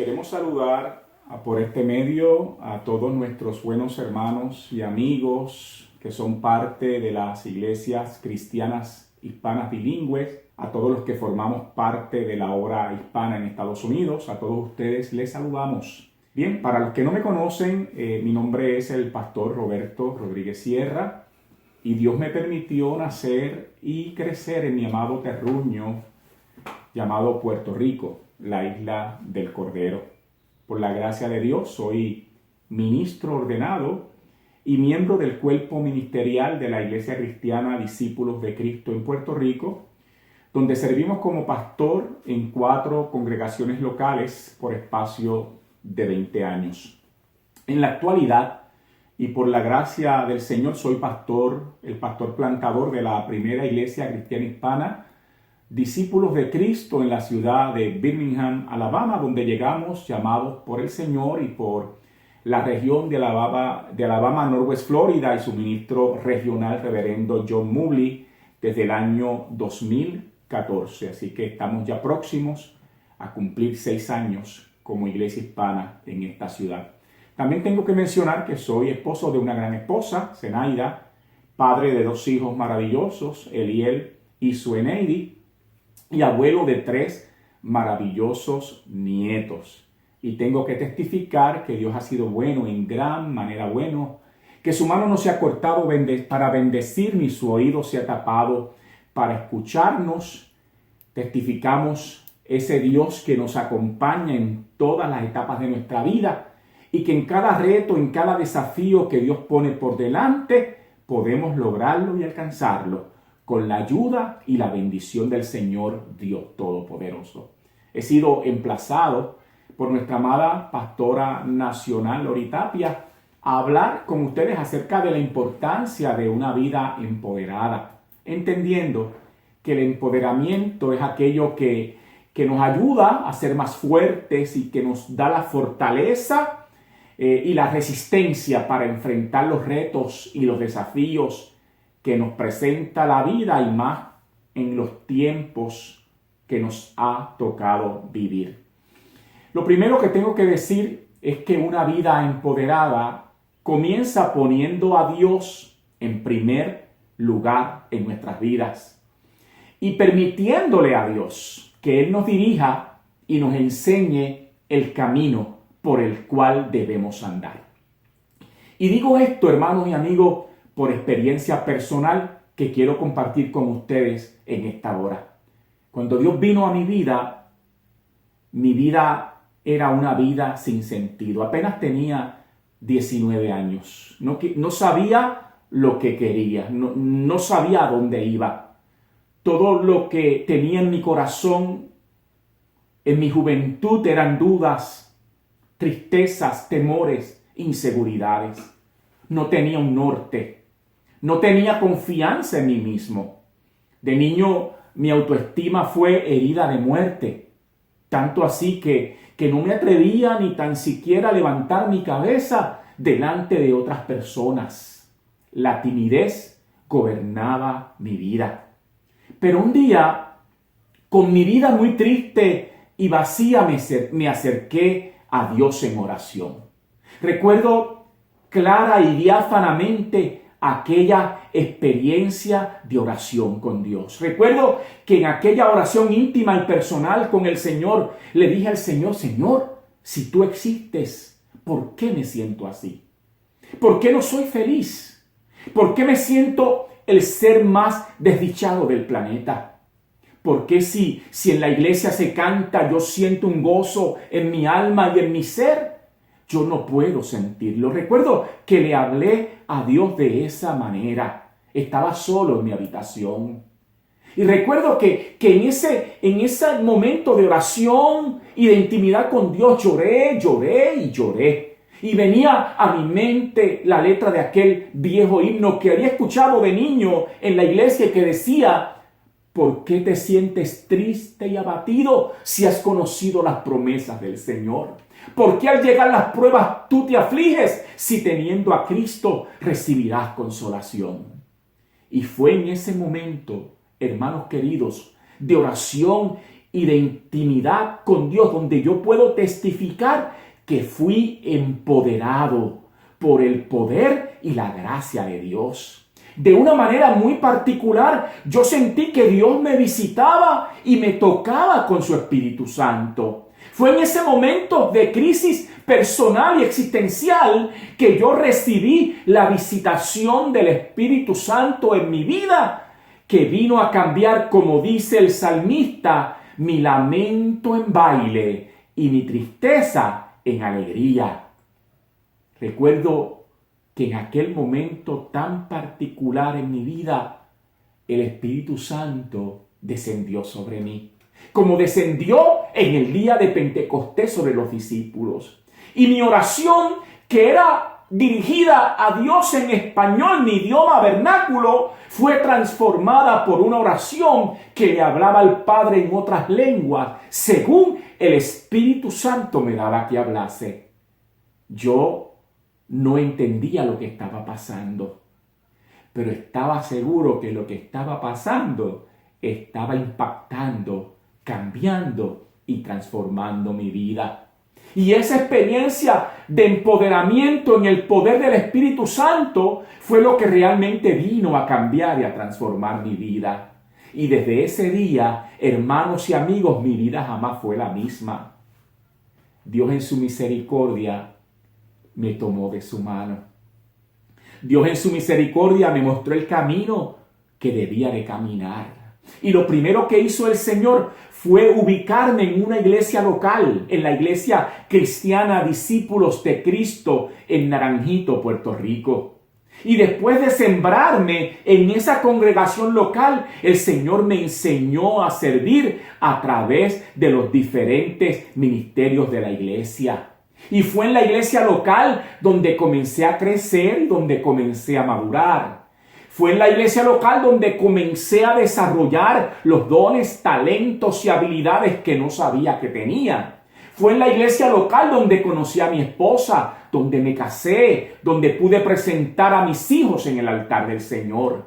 Queremos saludar por este medio a todos nuestros buenos hermanos y amigos que son parte de las iglesias cristianas hispanas bilingües, a todos los que formamos parte de la obra hispana en Estados Unidos. A todos ustedes les saludamos. Bien, para los que no me conocen, mi nombre es el pastor Roberto Rodríguez Sierra y Dios me permitió nacer y crecer en mi amado terruño llamado Puerto Rico, la isla del Cordero. Por la gracia de Dios soy ministro ordenado y miembro del cuerpo ministerial de la Iglesia Cristiana Discípulos de Cristo en Puerto Rico, donde servimos como pastor en 4 congregaciones locales por espacio de 20 años. En la actualidad, y por la gracia del Señor, soy el pastor plantador de la primera iglesia cristiana hispana, Discípulos de Cristo, en la ciudad de Birmingham, Alabama, donde llegamos llamados por el Señor y por la región de Alabama, Northwest Florida, y su ministro regional, reverendo John Mully, desde el año 2014. Así que estamos ya próximos a cumplir 6 años como iglesia hispana en esta ciudad. También tengo que mencionar que soy esposo de una gran esposa, Zenaida, padre de 2 hijos maravillosos, Eliel y Sueneidi, y abuelo de 3 maravillosos nietos. Y tengo que testificar que Dios ha sido bueno, en gran manera bueno, que su mano no se ha cortado para bendecir, ni su oído se ha tapado para escucharnos. Testificamos ese Dios que nos acompaña en todas las etapas de nuestra vida y que en cada reto, en cada desafío que Dios pone por delante, podemos lograrlo y alcanzarlo con la ayuda y la bendición del Señor Dios Todopoderoso. He sido emplazado por nuestra amada pastora nacional, Lori Tapia, a hablar con ustedes acerca de la importancia de una vida empoderada, entendiendo que el empoderamiento es aquello que nos ayuda a ser más fuertes y que nos da la fortaleza y la resistencia para enfrentar los retos y los desafíos que nos presenta la vida, y más en los tiempos que nos ha tocado vivir. Lo primero que tengo que decir es que una vida empoderada comienza poniendo a Dios en primer lugar en nuestras vidas y permitiéndole a Dios que Él nos dirija y nos enseñe el camino por el cual debemos andar. Y digo esto, hermanos y amigos, por experiencia personal que quiero compartir con ustedes en esta hora. Cuando Dios vino a mi vida era una vida sin sentido. Apenas tenía 19 años. No sabía lo que quería, no sabía a dónde iba. Todo lo que tenía en mi corazón, en mi juventud, eran dudas, tristezas, temores, inseguridades. No tenía un norte. No tenía confianza en mí mismo. De niño, mi autoestima fue herida de muerte. Tanto así que no me atrevía ni tan siquiera a levantar mi cabeza delante de otras personas. La timidez gobernaba mi vida. Pero un día, con mi vida muy triste y vacía, me acerqué a Dios en oración. Recuerdo clara y diáfanamente aquella experiencia de oración con Dios. Recuerdo que en aquella oración íntima y personal con el Señor, le dije al Señor: Señor, si tú existes, ¿por qué me siento así? ¿Por qué no soy feliz? ¿Por qué me siento el ser más desdichado del planeta? ¿Por qué si en la iglesia se canta, yo siento un gozo en mi alma y en mi ser, yo no puedo sentirlo? Recuerdo que le hablé a Dios de esa manera. Estaba solo en mi habitación. Y recuerdo que en ese momento de oración y de intimidad con Dios, lloré. Y venía a mi mente la letra de aquel viejo himno que había escuchado de niño en la iglesia, que decía: ¿por qué te sientes triste y abatido si has conocido las promesas del Señor? ¿Por qué al llegar las pruebas tú te afliges si teniendo a Cristo recibirás consolación? Y fue en ese momento, hermanos queridos, de oración y de intimidad con Dios, donde yo puedo testificar que fui empoderado por el poder y la gracia de Dios. De una manera muy particular, yo sentí que Dios me visitaba y me tocaba con su Espíritu Santo. Fue en ese momento de crisis personal y existencial que yo recibí la visitación del Espíritu Santo en mi vida, que vino a cambiar, como dice el salmista, mi lamento en baile y mi tristeza en alegría. Recuerdo que en aquel momento tan particular en mi vida, el Espíritu Santo descendió sobre mí, como descendió en el día de Pentecostés sobre los discípulos. Y mi oración, que era dirigida a Dios en español, mi idioma vernáculo, fue transformada por una oración que le hablaba al Padre en otras lenguas, según el Espíritu Santo me daba que hablase. Yo no entendía lo que estaba pasando, pero estaba seguro que lo que estaba pasando estaba impactando, cambiando y transformando mi vida. Y esa experiencia de empoderamiento en el poder del Espíritu Santo fue lo que realmente vino a cambiar y a transformar mi vida. Y desde ese día, hermanos y amigos, mi vida jamás fue la misma. Dios en su misericordia me tomó de su mano. Dios en su misericordia me mostró el camino que debía de caminar. Y lo primero que hizo el Señor fue ubicarme en una iglesia local, en la iglesia cristiana Discípulos de Cristo en Naranjito, Puerto Rico. Y después de sembrarme en esa congregación local, el Señor me enseñó a servir a través de los diferentes ministerios de la iglesia. Y fue en la iglesia local donde comencé a crecer y donde comencé a madurar. Fue en la iglesia local donde comencé a desarrollar los dones, talentos y habilidades que no sabía que tenía. Fue en la iglesia local donde conocí a mi esposa, donde me casé, donde pude presentar a mis hijos en el altar del Señor.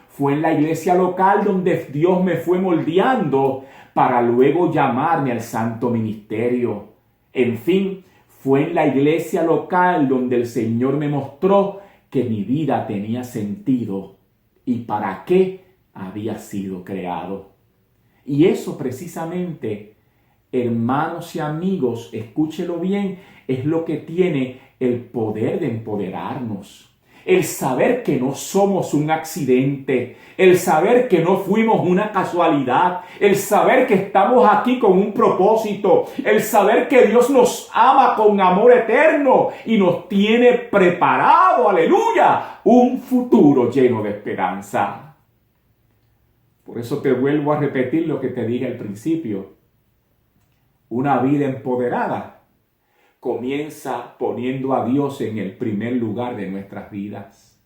Fue en la iglesia local donde Dios me fue moldeando para luego llamarme al santo ministerio. En fin, fue en la iglesia local donde el Señor me mostró que mi vida tenía sentido y para qué había sido creado. Y eso precisamente, hermanos y amigos, escúchelo bien, es lo que tiene el poder de empoderarnos. El saber que no somos un accidente, el saber que no fuimos una casualidad, el saber que estamos aquí con un propósito, el saber que Dios nos ama con amor eterno y nos tiene preparado, aleluya, un futuro lleno de esperanza. Por eso te vuelvo a repetir lo que te dije al principio. Una vida empoderada comienza poniendo a Dios en el primer lugar de nuestras vidas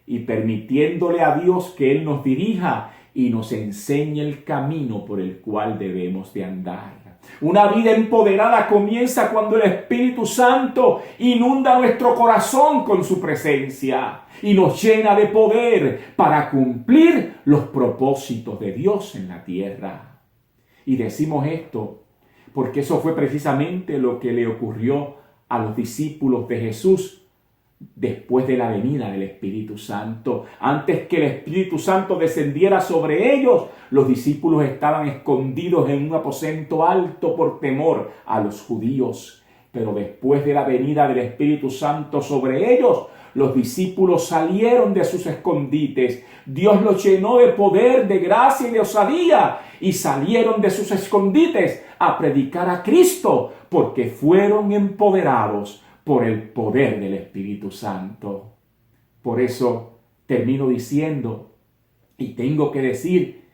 y permitiéndole a Dios que Él nos dirija y nos enseñe el camino por el cual debemos de andar. Una vida empoderada comienza cuando el Espíritu Santo inunda nuestro corazón con su presencia y nos llena de poder para cumplir los propósitos de Dios en la tierra. Y decimos esto porque eso fue precisamente lo que le ocurrió a los discípulos de Jesús después de la venida del Espíritu Santo. Antes que el Espíritu Santo descendiera sobre ellos, los discípulos estaban escondidos en un aposento alto por temor a los judíos. Pero después de la venida del Espíritu Santo sobre ellos, los discípulos salieron de sus escondites. Dios los llenó de poder, de gracia y de osadía y salieron de sus escondites a predicar a Cristo porque fueron empoderados por el poder del Espíritu Santo. Por eso termino diciendo y tengo que decir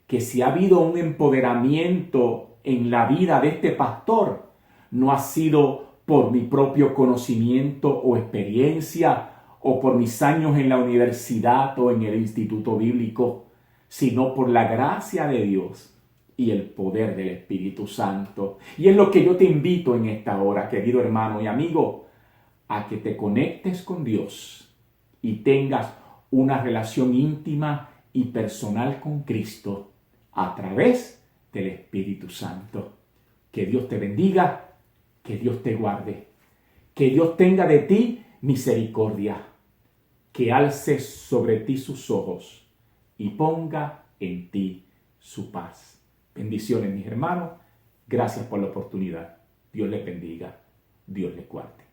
que si ha habido un empoderamiento en la vida de este pastor, no ha sido por mi propio conocimiento o experiencia o por mis años en la universidad o en el instituto bíblico, sino por la gracia de Dios y el poder del Espíritu Santo. Y es lo que yo te invito en esta hora, querido hermano y amigo, a que te conectes con Dios y tengas una relación íntima y personal con Cristo a través del Espíritu Santo. Que Dios te bendiga, que Dios te guarde, que Dios tenga de ti misericordia, que alce sobre ti sus ojos y ponga en ti su paz. Bendiciones, mis hermanos. Gracias por la oportunidad. Dios les bendiga. Dios les guarde.